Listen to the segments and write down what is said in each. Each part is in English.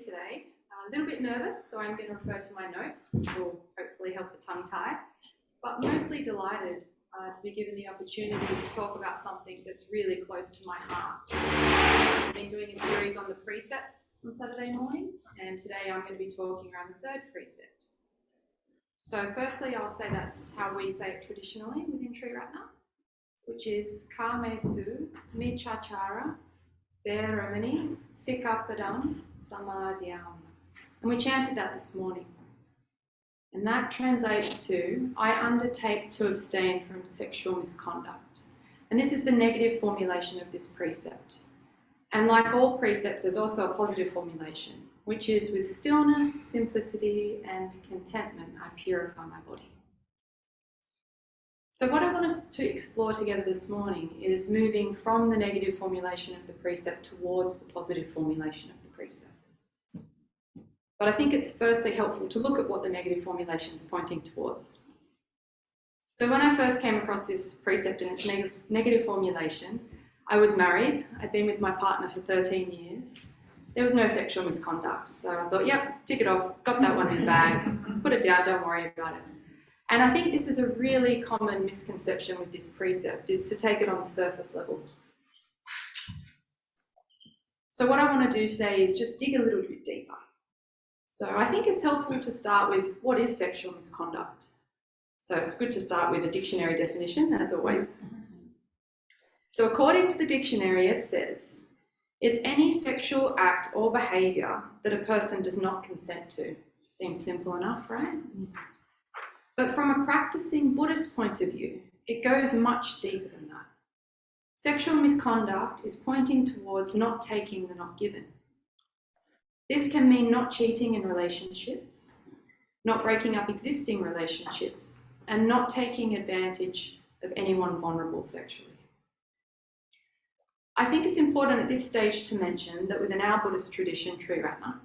today. A little bit nervous, so I'm going to refer to my notes, which will hopefully help the tongue tie, but mostly delighted to be given the opportunity to talk about something that's really close to my heart. I've been doing a series on the precepts on Saturday morning, and today I'm going to be talking around the third precept. So firstly, I'll say that how we say it traditionally within Triratna, which is Kame Su Michachara Veramani Sikapadam Samadhyam. And we chanted that this morning. And that translates to, I undertake to abstain from sexual misconduct. And this is the negative formulation of this precept. And like all precepts, there's also a positive formulation, which is with stillness, simplicity, and contentment, I purify my body. So what I want us to explore together this morning is moving from the negative formulation of the precept towards the positive formulation of the precept. But I think it's firstly helpful to look at what the negative formulation is pointing towards. So when I first came across this precept in its negative formulation, I was married. I'd been with my partner for 13 years. There was no sexual misconduct. So I thought, yep, tick it off, got that one in the bag, put it down, don't worry about it. And I think this is a really common misconception with this precept, is to take it on the surface level. So what I want to do today is just dig a little bit deeper. So I think it's helpful to start with what is sexual misconduct. So it's good to start with a dictionary definition, as always. So according to the dictionary, it says, it's any sexual act or behaviour that a person does not consent to. Seems simple enough, right? But from a practicing Buddhist point of view, it goes much deeper than that. Sexual misconduct is pointing towards not taking the not given. This can mean not cheating in relationships, not breaking up existing relationships, and not taking advantage of anyone vulnerable sexually. I think it's important at this stage to mention that within our Buddhist tradition, Triratna,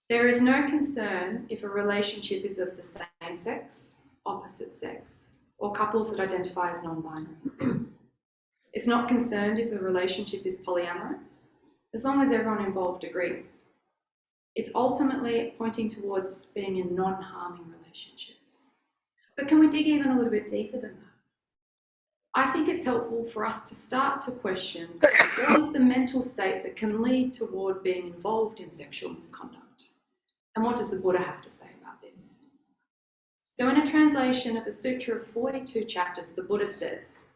there is no concern if a relationship is of the same sex, opposite sex, or couples that identify as non-binary. It's not concerned if a relationship is polyamorous, as long as everyone involved agrees. It's ultimately pointing towards being in non-harming relationships. But can we dig even a little bit deeper than that? I think it's helpful for us to start to question what is the mental state that can lead toward being involved in sexual misconduct? And what does the Buddha have to say about this? So in a translation of a sutra of 42 chapters, the Buddha says,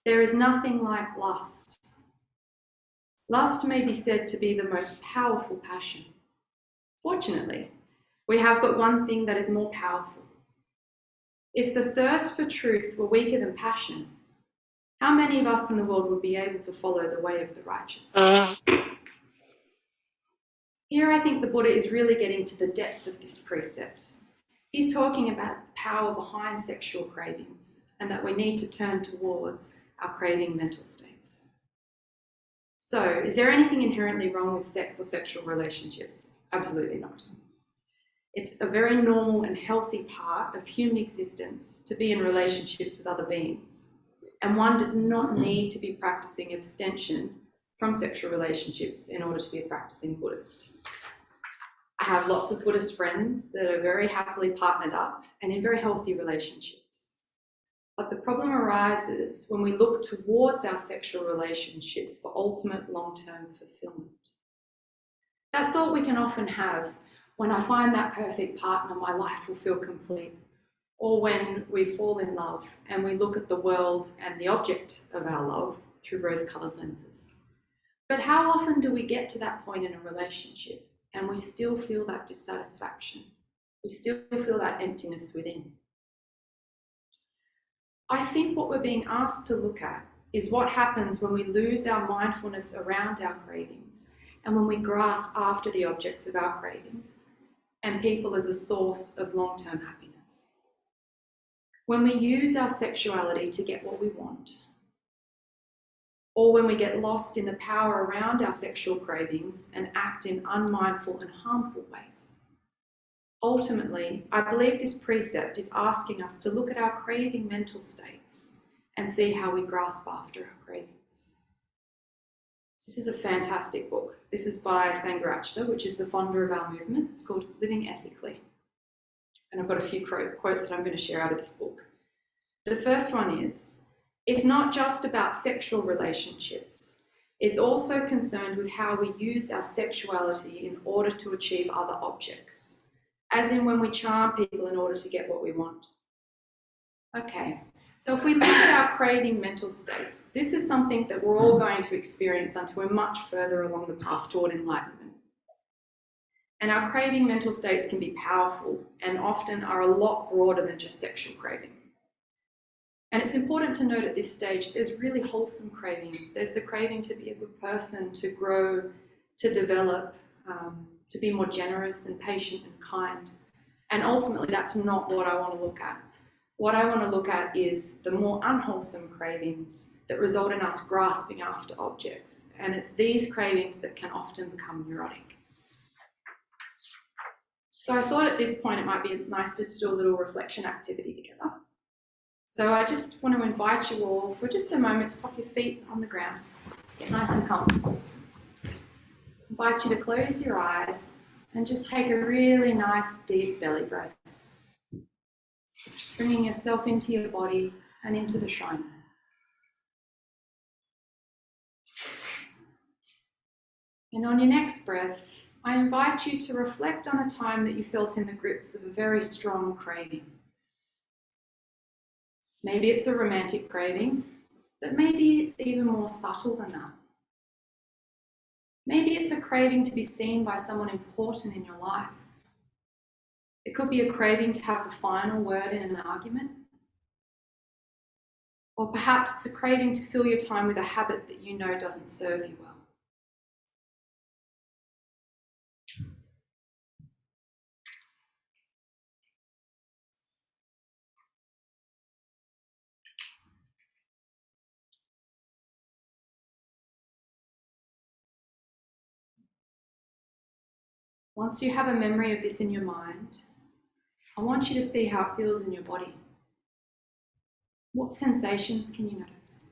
there is nothing like lust. Lust may be said to be the most powerful passion. Fortunately, we have but one thing that is more powerful. If the thirst for truth were weaker than passion, how many of us in the world would be able to follow the way of the righteous? Here I think the Buddha is really getting to the depth of this precept. He's talking about the power behind sexual cravings and that we need to turn towards our craving mental states. So, is there anything inherently wrong with sex or sexual relationships? Absolutely not. It's a very normal and healthy part of human existence to be in relationships with other beings. And one does not need to be practicing abstention from sexual relationships in order to be a practicing Buddhist. I have lots of Buddhist friends that are very happily partnered up and in very healthy relationships. But the problem arises when we look towards our sexual relationships for ultimate long-term fulfillment. That thought we can often have, when I find that perfect partner, my life will feel complete. Or when we fall in love and we look at the world and the object of our love through rose-coloured lenses. But how often do we get to that point in a relationship and we still feel that dissatisfaction? We still feel that emptiness within. I think what we're being asked to look at is what happens when we lose our mindfulness around our cravings and when we grasp after the objects of our cravings and people as a source of long-term happiness. When we use our sexuality to get what we want, or when we get lost in the power around our sexual cravings and act in unmindful and harmful ways. Ultimately, I believe this precept is asking us to look at our craving mental states and see how we grasp after our cravings. This is a fantastic book. This is by Sangharakshita, which is the founder of our movement. It's called Living Ethically. And I've got a few quotes that I'm going to share out of this book. The first one is, it's not just about sexual relationships. It's also concerned with how we use our sexuality in order to achieve other objects, as in when we charm people in order to get what we want. Okay, so if we look at our craving mental states, this is something that we're all going to experience until we're much further along the path toward enlightenment. And our craving mental states can be powerful and often are a lot broader than just sexual craving. And it's important to note at this stage, there's really wholesome cravings. There's the craving to be a good person, to grow, to develop, to be more generous and patient and kind. And ultimately, that's not what I want to look at. What I want to look at is the more unwholesome cravings that result in us grasping after objects. And it's these cravings that can often become neurotic. So I thought at this point it might be nice just to do a little reflection activity together. So I just want to invite you all for just a moment to pop your feet on the ground, get nice and comfortable. Invite you to close your eyes and just take a really nice deep belly breath. Just bringing yourself into your body and into the shrine. And on your next breath, I invite you to reflect on a time that you felt in the grips of a very strong craving. Maybe it's a romantic craving, but maybe it's even more subtle than that. Maybe it's a craving to be seen by someone important in your life. It could be a craving to have the final word in an argument. Or perhaps it's a craving to fill your time with a habit that you know doesn't serve you well. Once you have a memory of this in your mind, I want you to see how it feels in your body. What sensations can you notice?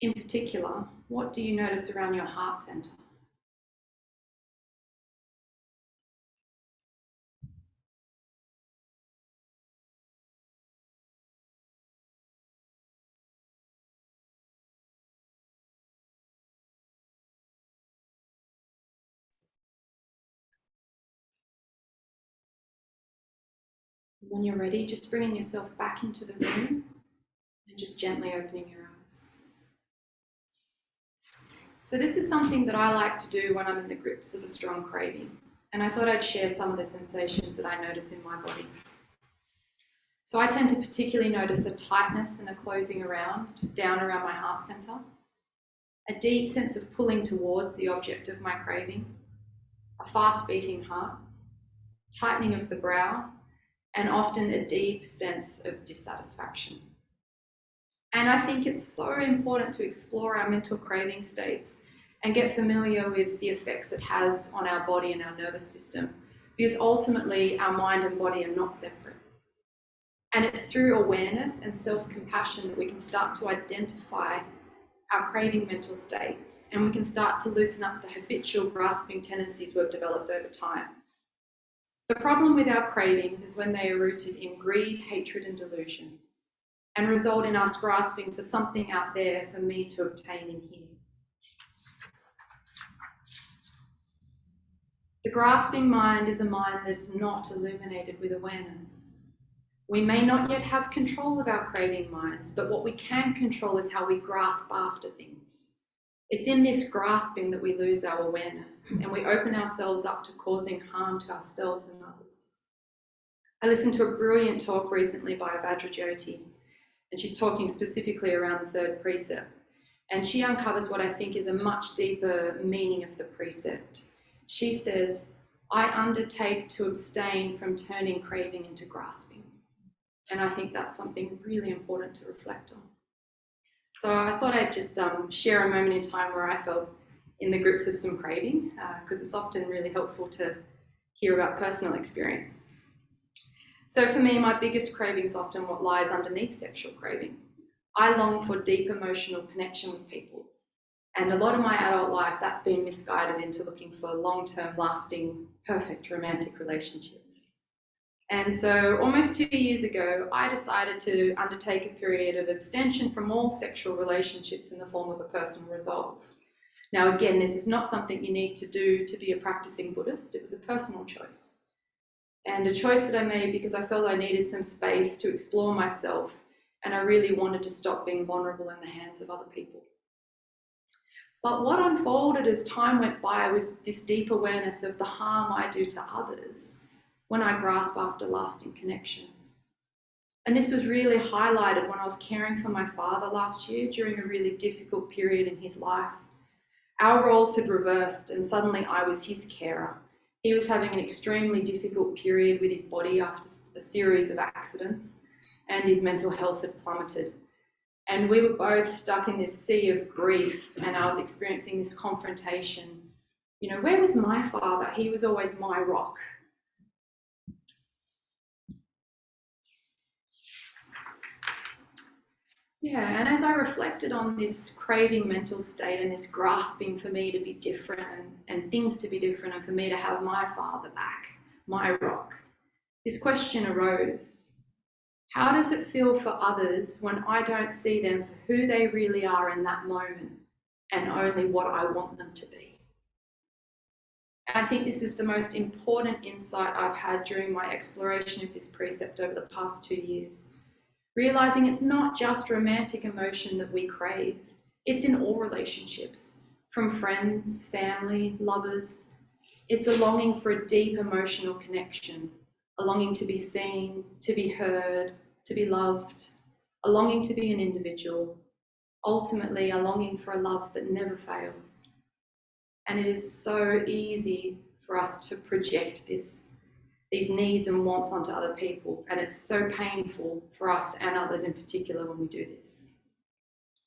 In particular, what do you notice around your heart center? When you're ready, just bringing yourself back into the room and just gently opening your eyes. So this is something that I like to do when I'm in the grips of a strong craving, and I thought I'd share some of the sensations that I notice in my body. So I tend to particularly notice a tightness and a closing down around my heart center, a deep sense of pulling towards the object of my craving, a fast beating heart, tightening of the brow, and often a deep sense of dissatisfaction. And I think it's so important to explore our mental craving states and get familiar with the effects it has on our body and our nervous system, because ultimately our mind and body are not separate. And it's through awareness and self-compassion that we can start to identify our craving mental states, and we can start to loosen up the habitual grasping tendencies we've developed over time. The problem with our cravings is when they are rooted in greed, hatred, and delusion, and result in us grasping for something out there for me to obtain in here. The grasping mind is a mind that is not illuminated with awareness. We may not yet have control of our craving minds, but what we can control is how we grasp after things. It's in this grasping that we lose our awareness and we open ourselves up to causing harm to ourselves and others. I listened to a brilliant talk recently by Vajrajyoti, and she's talking specifically around the third precept. And she uncovers what I think is a much deeper meaning of the precept. She says, I undertake to abstain from turning craving into grasping. And I think that's something really important to reflect on. So I thought I'd just share a moment in time where I felt in the grips of some craving, because it's often really helpful to hear about personal experience. So for me, my biggest craving is often what lies underneath sexual craving. I long for deep emotional connection with people, And a lot of my adult life, that's been misguided into looking for long-term, lasting, perfect romantic relationships. And so almost 2 years ago, I decided to undertake a period of abstention from all sexual relationships in the form of a personal resolve. Now, again, this is not something you need to do to be a practicing Buddhist. It was a personal choice. And a choice that I made because I felt I needed some space to explore myself, and I really wanted to stop being vulnerable in the hands of other people. But what unfolded as time went by was this deep awareness of the harm I do to others when I grasp after lasting connection. And this was really highlighted when I was caring for my father last year during a really difficult period in his life. Our roles had reversed, and suddenly I was his carer. He was having an extremely difficult period with his body after a series of accidents, and his mental health had plummeted. And we were both stuck in this sea of grief, and I was experiencing this confrontation. You know, where was my father? He was always my rock. Yeah, and as I reflected on this craving mental state and this grasping for me to be different and things to be different, and for me to have my father back, my rock, this question arose. How does it feel for others when I don't see them for who they really are in that moment and only what I want them to be? And I think this is the most important insight I've had during my exploration of this precept over the past 2 years. Realizing it's not just romantic emotion that we crave, it's in all relationships, from friends, family, lovers. It's a longing for a deep emotional connection, a longing to be seen, to be heard, to be loved, a longing to be an individual, ultimately a longing for a love that never fails. And it is so easy for us to project these needs and wants onto other people, and it's so painful for us and others in particular when we do this.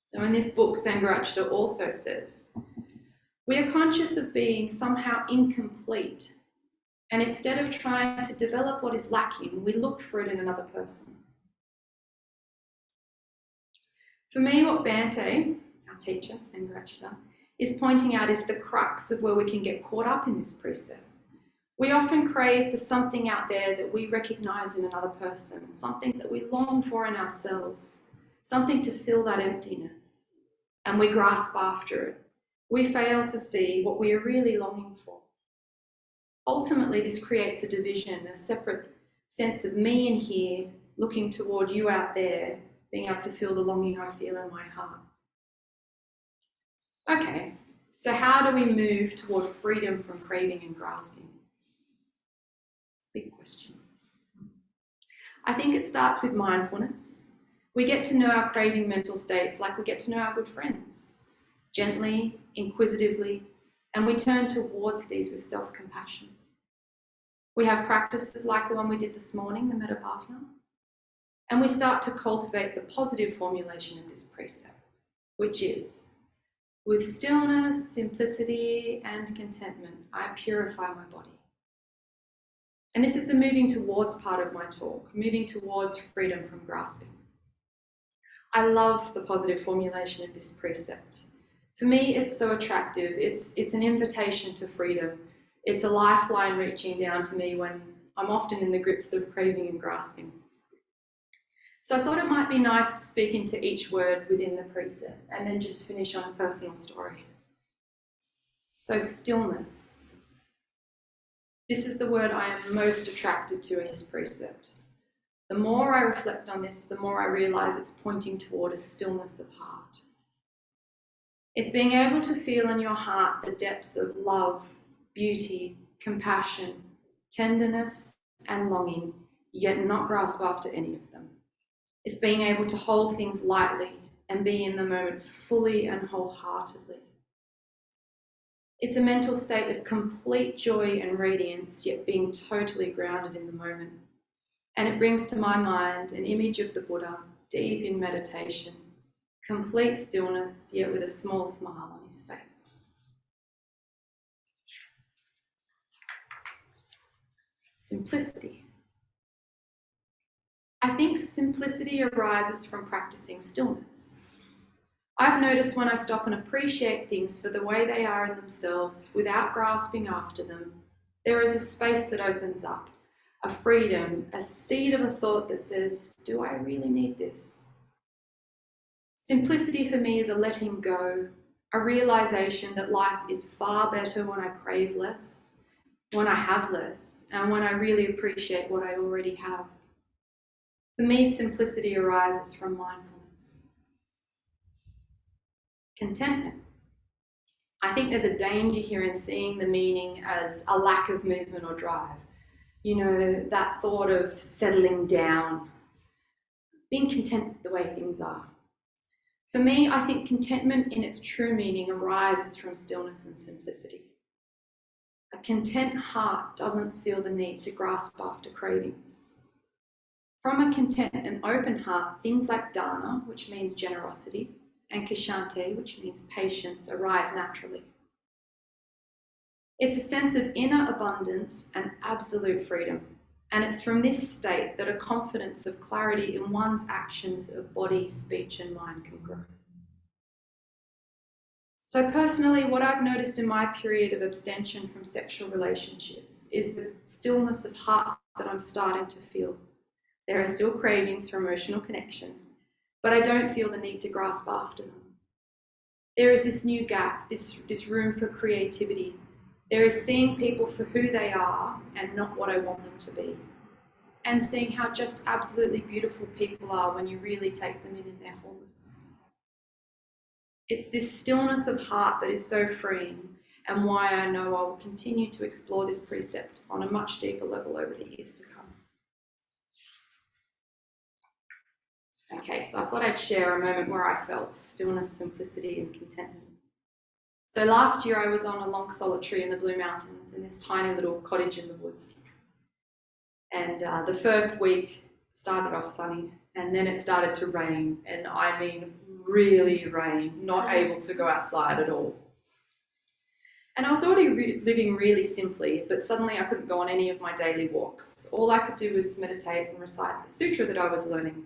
So in this book, Sangharakshita also says, we are conscious of being somehow incomplete, and instead of trying to develop what is lacking, we look for it in another person. For me, what Bhante, our teacher, Sangharakshita, is pointing out is the crux of where we can get caught up in this precept. We often crave for something out there that we recognize in another person, something that we long for in ourselves, something to fill that emptiness, and we grasp after it. We fail to see what we are really longing for. Ultimately, this creates a division, a separate sense of me in here, looking toward you out there, being able to feel the longing I feel in my heart. Okay, so how do we move toward freedom from craving and grasping? Big question. I think it starts with mindfulness. We get to know our craving mental states like we get to know our good friends, gently, inquisitively, and we turn towards these with self-compassion. We have practices like the one we did this morning, the metta bhavana, and we start to cultivate the positive formulation of this precept, which is, with stillness, simplicity, and contentment, I purify my body. And this is the moving towards part of my talk, moving towards freedom from grasping. I love the positive formulation of this precept. For me, it's so attractive. It's an invitation to freedom. It's a lifeline reaching down to me when I'm often in the grips of craving and grasping. So I thought it might be nice to speak into each word within the precept and then just finish on a personal story. So stillness. This is the word I am most attracted to in this precept. The more I reflect on this, the more I realize it's pointing toward a stillness of heart. It's being able to feel in your heart the depths of love, beauty, compassion, tenderness, and longing, yet not grasp after any of them. It's being able to hold things lightly and be in the moment fully and wholeheartedly. It's a mental state of complete joy and radiance, yet being totally grounded in the moment. And it brings to my mind an image of the Buddha, deep in meditation, complete stillness, yet with a small smile on his face. Simplicity. I think simplicity arises from practicing stillness. I've noticed when I stop and appreciate things for the way they are in themselves without grasping after them, there is a space that opens up, a freedom, a seed of a thought that says, do I really need this? Simplicity for me is a letting go, a realization that life is far better when I crave less, when I have less, and when I really appreciate what I already have. For me, simplicity arises from mindfulness. Contentment. I think there's a danger here in seeing the meaning as a lack of movement or drive. You know, that thought of settling down, being content with the way things are. For me, I think contentment in its true meaning arises from stillness and simplicity. A content heart doesn't feel the need to grasp after cravings. From a content and open heart, things like Dharma, which means generosity, and Kshante, which means patience, arise naturally. It's a sense of inner abundance and absolute freedom. And it's from this state that a confidence of clarity in one's actions of body, speech, and mind can grow. So personally, what I've noticed in my period of abstention from sexual relationships is the stillness of heart that I'm starting to feel. There are still cravings for emotional connection, but I don't feel the need to grasp after them. There is this new gap, this room for creativity. There is seeing people for who they are and not what I want them to be. And seeing how just absolutely beautiful people are when you really take them in their wholeness. It's this stillness of heart that is so freeing, and why I know I will continue to explore this precept on a much deeper level over the years to come. Okay, so I thought I'd share a moment where I felt stillness, simplicity, and contentment. So last year I was on a long solitary in the Blue Mountains in this tiny little cottage in the woods. And the first week started off sunny, and then it started to rain, and I mean really rain, not able to go outside at all. And I was already living really simply, but suddenly I couldn't go on any of my daily walks. All I could do was meditate and recite the sutra that I was learning.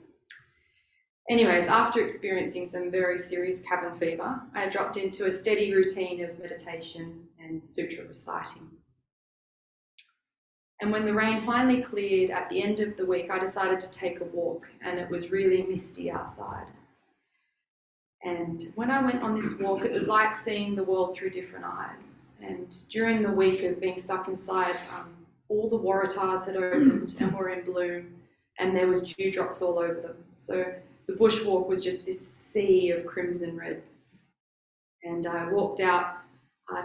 Anyways, after experiencing some very serious cabin fever, I dropped into a steady routine of meditation and sutra reciting. And when the rain finally cleared at the end of the week, I decided to take a walk, and it was really misty outside. And when I went on this walk, it was like seeing the world through different eyes. And during the week of being stuck inside, all the waratahs had opened and were in bloom, and there was dewdrops all over them. So the bushwalk was just this sea of crimson red. And I walked out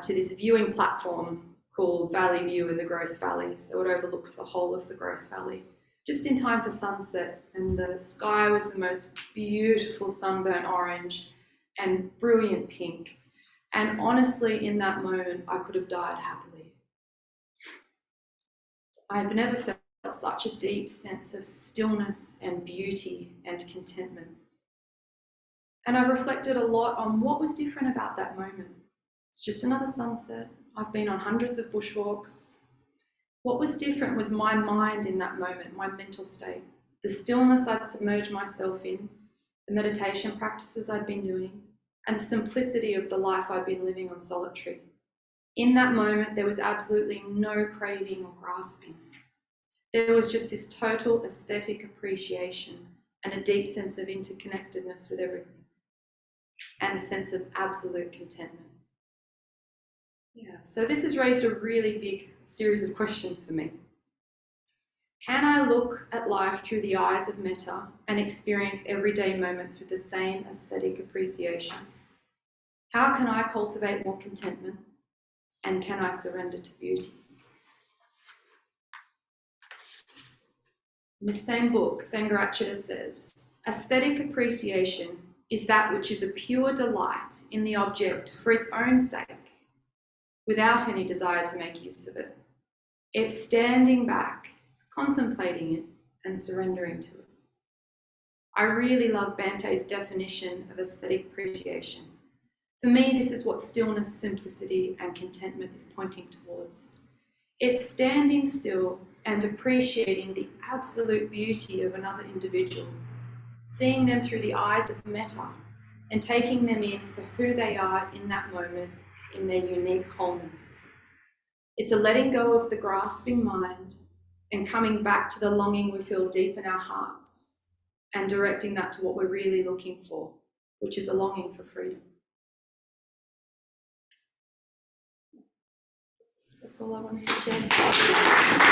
to this viewing platform called Valley View in the Gross Valley. So it overlooks the whole of the Gross Valley, just in time for sunset. And the sky was the most beautiful sunburnt orange and brilliant pink. And honestly, in that moment, I could have died happily. I've never felt such a deep sense of stillness and beauty and contentment. And I reflected a lot on what was different about that moment. It's just another sunset. I've been on hundreds of bushwalks. What was different was my mind in that moment, my mental state, the stillness I'd submerged myself in, the meditation practices I'd been doing, and the simplicity of the life I'd been living on solitary. In that moment, there was absolutely no craving or grasping. There was just this total aesthetic appreciation and a deep sense of interconnectedness with everything, and a sense of absolute contentment. Yeah, so this has raised a really big series of questions for me. Can I look at life through the eyes of metta and experience everyday moments with the same aesthetic appreciation? How can I cultivate more contentment? And can I surrender to beauty? In the same book, Sangharakshita says, aesthetic appreciation is that which is a pure delight in the object for its own sake, without any desire to make use of it. It's standing back, contemplating it, and surrendering to it. I really love Bante's definition of aesthetic appreciation. For me, this is what stillness, simplicity, and contentment is pointing towards. It's standing still and appreciating the absolute beauty of another individual, seeing them through the eyes of metta, and taking them in for who they are in that moment, in their unique wholeness. It's a letting go of the grasping mind and coming back to the longing we feel deep in our hearts and directing that to what we're really looking for, which is a longing for freedom. That's all I wanted to share.